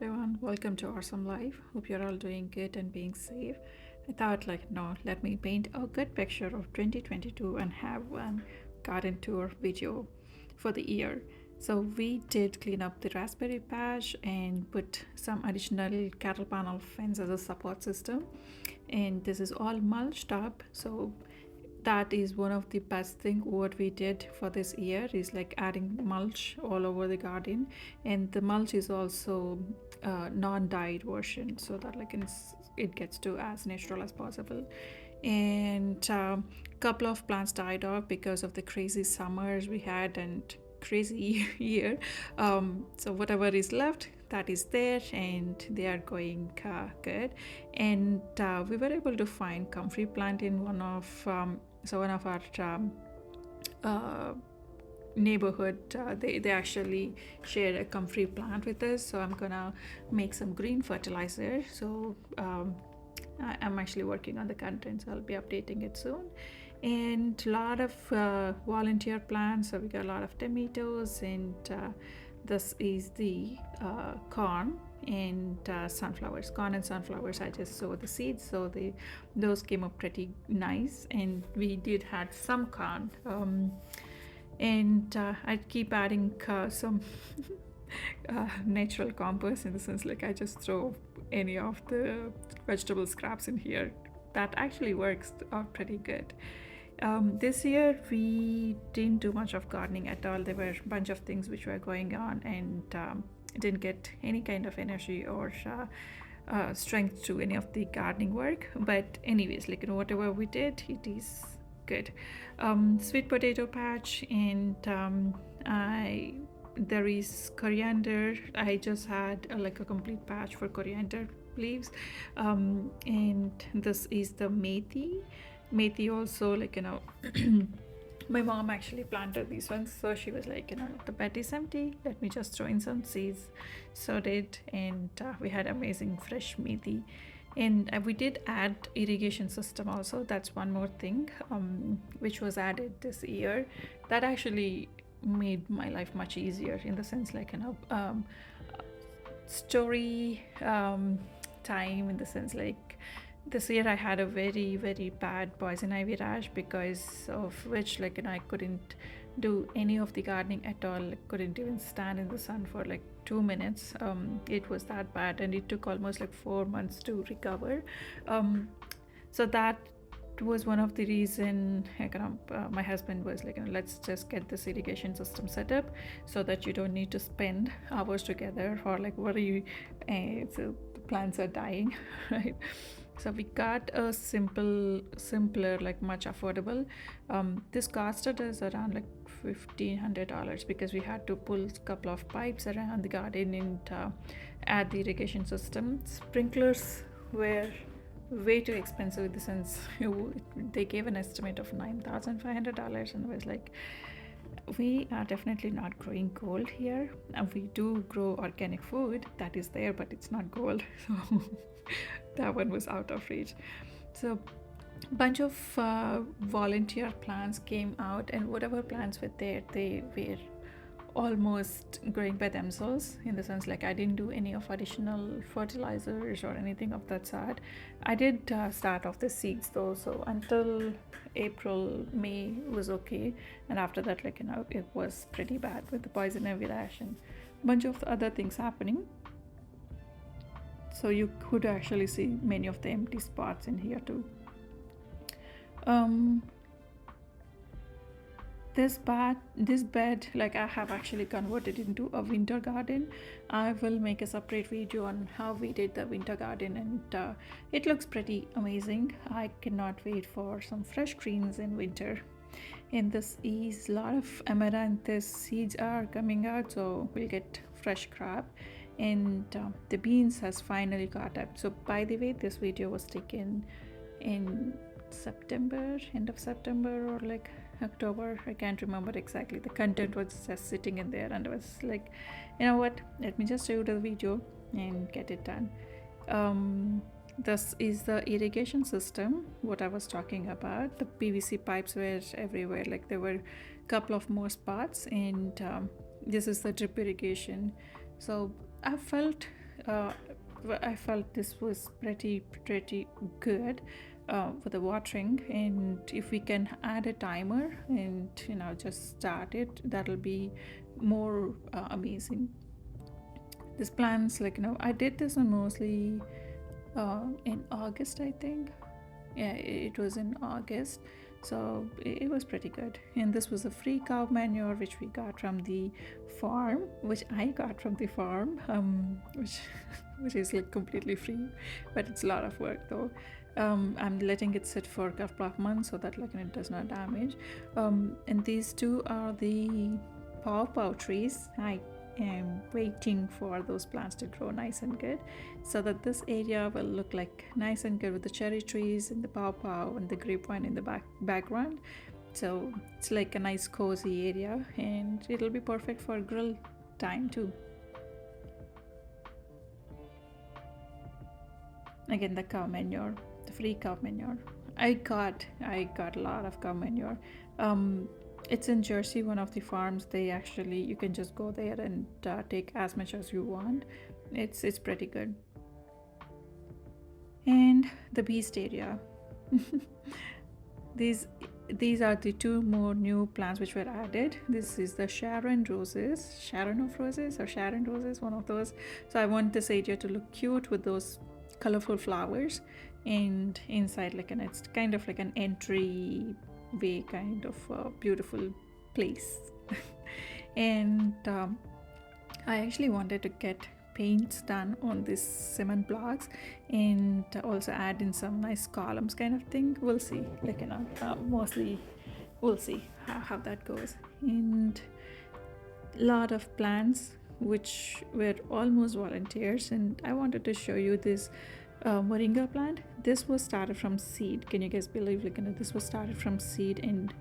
Everyone, welcome to Rsumlife. Hope you're all doing good and being safe. I thought, no, let me paint a good picture of 2022 and have one garden tour video for the year. So, we did clean up the raspberry patch and put some additional cattle panel fence as a support system. And this is all mulched up. So, that is one of the best thing what we did for this year is like adding mulch all over the garden, and the mulch is also non-dyed version so that it gets to as natural as possible. And couple of plants died off because of the crazy summers we had and crazy year. So whatever is left, that is there, and they are going good. And we were able to find comfrey plant in one of our uh, neighborhood. They actually share a comfrey plant with us, so I'm gonna make some green fertilizer. So I'm actually working on the content, so I'll be updating it soon. And a lot of volunteer plants, so we got a lot of tomatoes, and this is the corn and sunflowers. Corn and sunflowers, I just sowed the seeds, so those came up pretty nice. And we did had some corn, and I keep adding some natural compost, in the sense like I just throw any of the vegetable scraps in here. That actually works out pretty good. This year we didn't do much of gardening at all. There were a bunch of things which were going on, and didn't get any kind of energy or strength to any of the gardening work. But anyways, whatever we did, it is good. Sweet potato patch, and I there is coriander. I just had a complete patch for coriander leaves. And this is the methi also, my mom actually planted these ones, so she was like, the bed is empty, let me just throw in some seeds. So did, and we had amazing fresh methi. And we did add irrigation system also. That's one more thing which was added this year that actually made my life much easier, in the sense story time, in the sense this year I had a very very bad poison ivy rash, because of which I couldn't do any of the gardening at all. Couldn't even stand in the sun for 2 minutes. It was that bad, and it took almost 4 months to recover. So that was one of the reason my husband was like, let's just get this irrigation system set up, so that you don't need to spend hours together or worry. So the plants are dying right? So we got a simpler, much affordable. This costed us around $1,500, because we had to pull a couple of pipes around the garden and add the irrigation system. Sprinklers were way too expensive, in the sense they gave an estimate of $9,500, and I was like, we are definitely not growing gold here. And we do grow organic food, that is there, but it's not gold. So that one was out of reach. So bunch of volunteer plants came out, and whatever plants were there, they were almost growing by themselves, in the sense I didn't do any of additional fertilizers or anything of that sort. I did start off the seeds though, so until April May was okay, and after that it was pretty bad with the poison ivy rash and bunch of other things happening. So you could actually see many of the empty spots in here too. This bed, I have actually converted into a winter garden. I will make a separate video on how we did the winter garden, and it looks pretty amazing. I cannot wait for some fresh greens in winter. And this is a lot of amaranthus seeds are coming out, so we'll get fresh crop. And the beans has finally got up. So by the way, this video was taken in September, end of September, or October. I can't remember exactly. The content was just sitting in there, and I was like, you know what, let me just show you the video and get it done. This is the irrigation system, what I was talking about. The PVC pipes were everywhere, there were a couple of more spots, and this is the drip irrigation. So I felt uh, I felt this was pretty good for the watering. And if we can add a timer and just start it, that'll be more amazing. This plans, I did this on mostly in August, I think. Yeah, it was in August, so it was pretty good. And this was a free cow manure which we got from the farm, which I got from the farm, which which is like completely free, but it's a lot of work though. I'm letting it sit for a couple of months so that it does not damage. And these two are the pawpaw trees. I am waiting for those plants to grow nice and good so that this area will look like nice and good with the cherry trees and the pawpaw and the grapevine in the background. So it's like a nice cozy area, and it'll be perfect for grill time too. Again, the cow manure, the free cow manure. I got a lot of cow manure. um it's in Jersey, one of the farms. They actually, you can just go there and take as much as you want. It's pretty good. And the beast area. these these are the two more new plants which were added. This is the Sharon of Roses, or Sharon Roses, one of those. So I want this area to look cute with those colorful flowers, and inside it's kind of like an entry way kind of beautiful place. And I actually wanted to get paints done on these cement blocks, and also add in some nice columns kind of thing. We'll see, mostly we'll see how that goes. And a lot of plants which were almost volunteers, and I wanted to show you this moringa plant. This was started from seed. Can you guys believe, this was started from seed, and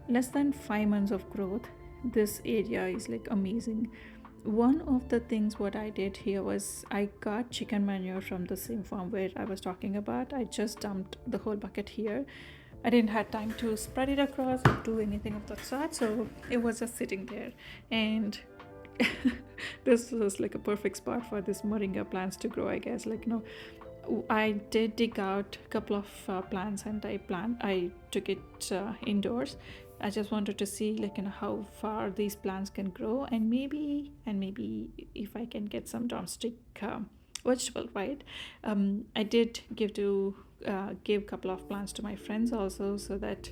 less than 5 months of growth. This area is amazing. One of the things what I did here was I got chicken manure from the same farm where I was talking about. I just dumped the whole bucket here. I didn't have time to spread it across or do anything of that sort, so it was just sitting there. And this was a perfect spot for this moringa plants to grow, I guess. I did dig out a couple of plants, and I took it indoors. I just wanted to see how far these plants can grow, and maybe if I can get some drumstick vegetable, right? I did give a couple of plants to my friends also, so that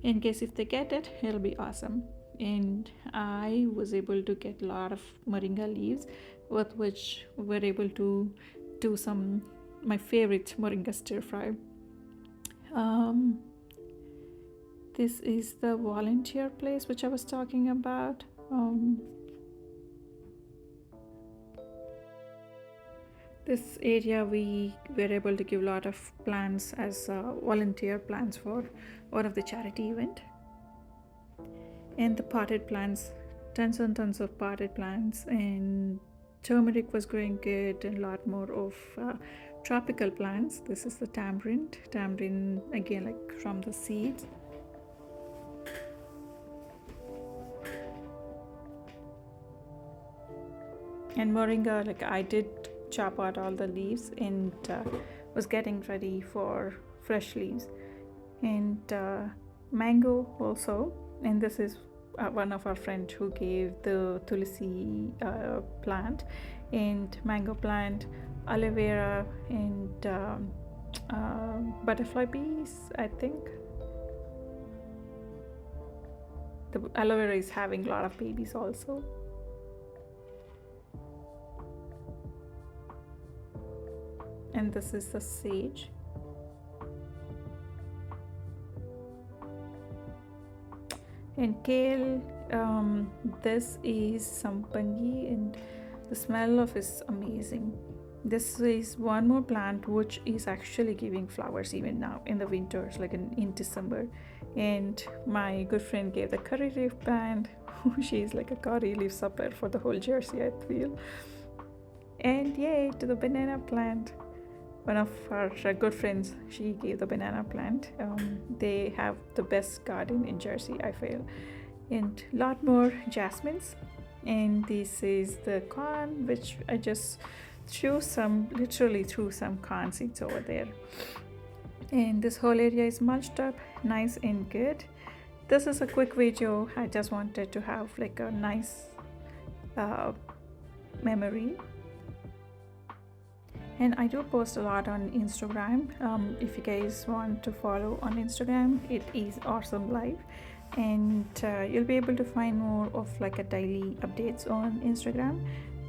in case if they get it, it'll be awesome. And I was able to get a lot of moringa leaves, with which we're able to do some my favorite moringa stir fry. Um, this is the volunteer place which I was talking about. This area we were able to give a lot of plants as volunteer plants for one of the charity event. And the potted plants, tons and tons of potted plants, and turmeric was growing good, and a lot more of tropical plants. This is the tamarind again, from the seeds. And moringa, I did chop out all the leaves, and was getting ready for fresh leaves. And mango also. And this is one of our friends who gave the tulsi plant, and mango plant, aloe vera, and butterfly bees, I think. The aloe vera is having a lot of babies also. And this is the sage. And kale, this is sampangi, and the smell of is amazing. This is one more plant which is actually giving flowers even now in the winters, in December. And my good friend gave the curry leaf plant. She is like a curry leaf supper for the whole Jersey, I feel. And yay to the banana plant. One of our good friends, she gave the banana plant. They have the best garden in Jersey, I feel. And a lot more jasmines. And this is the corn, which I just literally threw some corn seeds over there. And this whole area is mulched up, nice and good. This is a quick video. I just wanted to have like a nice uh, memory. And I do post a lot on Instagram. If you guys want to follow on Instagram, it is Rsumlife, and you'll be able to find more of like a daily updates on Instagram.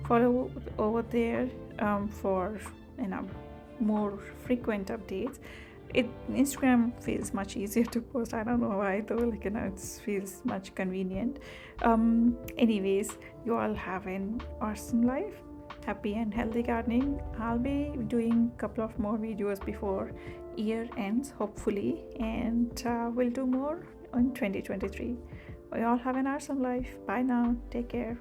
Follow over there for you know more frequent updates. It Instagram feels much easier to post. I don't know why though. Like it feels much convenient. Anyways, you all have an awesome life, happy and healthy gardening. I'll be doing a couple of more videos before year ends, hopefully, and we'll do more in 2023. We all have an awesome life. Bye now. Take care.